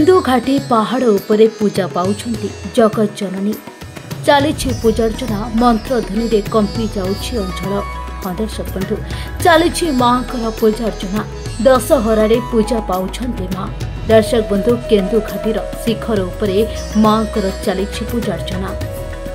केन्दु घाटी पहाड़ उपरे पूजा पाउछंती जगत जननी चली पूजार्चना मंत्र ध्वनि रे कंपी जाउछि अंचल। हाँ दर्शक बंधु चली माँ पूजार्चना दशहरा पूजा पाउछंती माँ। दर्शक बंधु केन्दु घाटीर शिखर उपरे माँ चली पूजार्चना।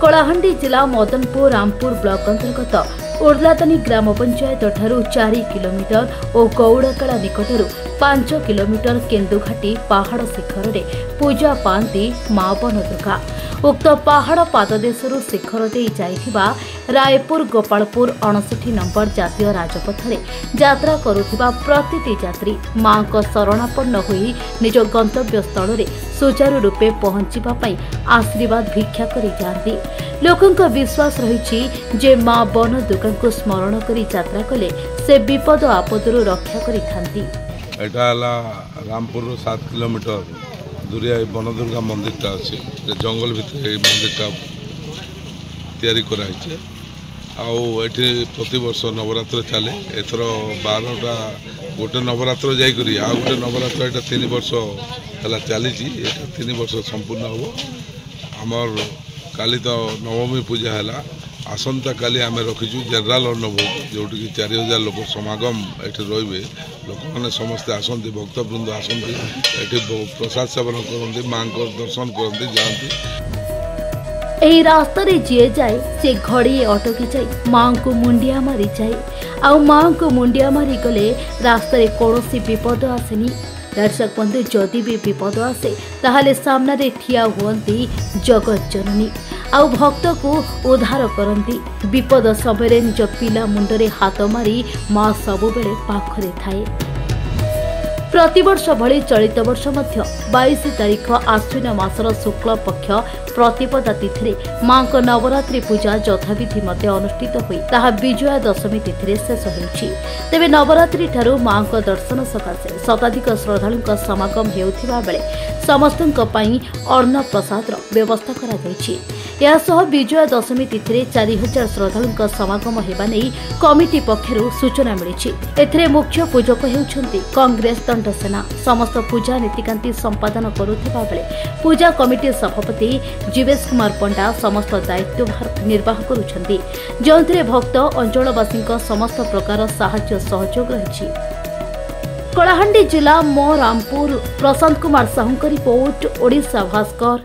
कलाहांडी जिला मदनपुर रामपुर ब्लॉक अंतर्गत उर्लातनी ग्राम पंचायत ठारू 4 किलोमीटर और गौड़ाकला निकटरू 5 किलोमीटर केन्दुघाटी पहाड़ शिखर रे पूजा पाती माँ बनदुर्गा। उक्त पहाड़ पाददेशरू शिखर दे जाइथिबा रायपुर गोपालपुर 59 नंबर जातीय राजपथ रे यात्रा करुथिबा प्रतिटी यात्री माँ को शरणापन्न होई निज गंतव्य स्थल रे सुचारू रूपे पहुंचीबा पई आशीर्वाद भिक्षा करी जाती। लोकंक विश्वास रही जे माँ बन दुर्गा को स्मरण करी यात्रा कले से विपद आपदरू रक्षा करी थांती। एटा रामपुर 7 किलोमीटर दूरिया बनदुर्गा मंदिर अच्छे जंगल भितर मंदिर तैयारी कराई आठी प्रति वर्ष नवरात्र चले एथर 12टा गोटे नवरात्र जाइकरी आ गोटे नवरात्र एटा 3 वर्ष है चली 3 वर्ष संपूर्ण हम आमर काली तो नवमी पूजा है आसंता काली आम रखीचु जनरल अन्नभोग जोटि 4000 लोक समागम ये रे लोक मैंने समस्ते आसती भक्तवृंद आसती ये प्रसाद सेवन करते माँ को दर्शन करते जाती। एही रास्ता रे जे जाए से घड़ी अटकी जाए माँ को मुंडिया मारी जाए आ माँ को मुंडिया मारी गले रास्ता रे कौनसी विपद आसेनी। दर्शक बंधु जदि भी विपद आसे ताहले सामना रे ठिया हुअंती जगत जननी आउ भक्त को उद्धार करती। विपद समय निज पिला मुंडरे हाथ मारी माँ सबु बेले पाखरे थाए। प्रतिवर्ष भली चलित वर्ष मध्य 22 तारीख आश्विन मासर शुक्ल पक्ष प्रतिपदा तिथि माँ को नवरात्रि पूजा यथाविधि मध्य अनुष्ठित हुई ताहा विजया दशमी तिथि शेष होइछि। तेबे नवरात्रि ठारू माँ को दर्शन सकाशे शताधिक श्रद्धालुଙ୍କ समागम हेउथिबा बेले समस्तଙ୍କ ପାଇଁ अन्न प्रसादर व्यवस्था करा जाइछि। यासह विजया दशमी तिथि 4000 श्रद्धालुଙ୍କ समागम हेबा नै कमिटी पक्षरु सूचना मिलिछि। एथिरे मुख्य पूजक हेउछन्ति कांग्रेस दंडसेना। समस्त पूजा नीतिकांति संपादन करुथिबा बेले पूजा कमिटी सभापति जीवेश कुमार पंडा समस्त दायित्वभार निर्वाह करुछन्ति, जोंथिरे भक्त अंचलवासी समस्त प्रकार साहाय्य सहयोग रहिछि। कलाहांडी जिला मो रामपुर प्रशांत कुमार साहू रिपोर्ट ओडिशा भास्कर।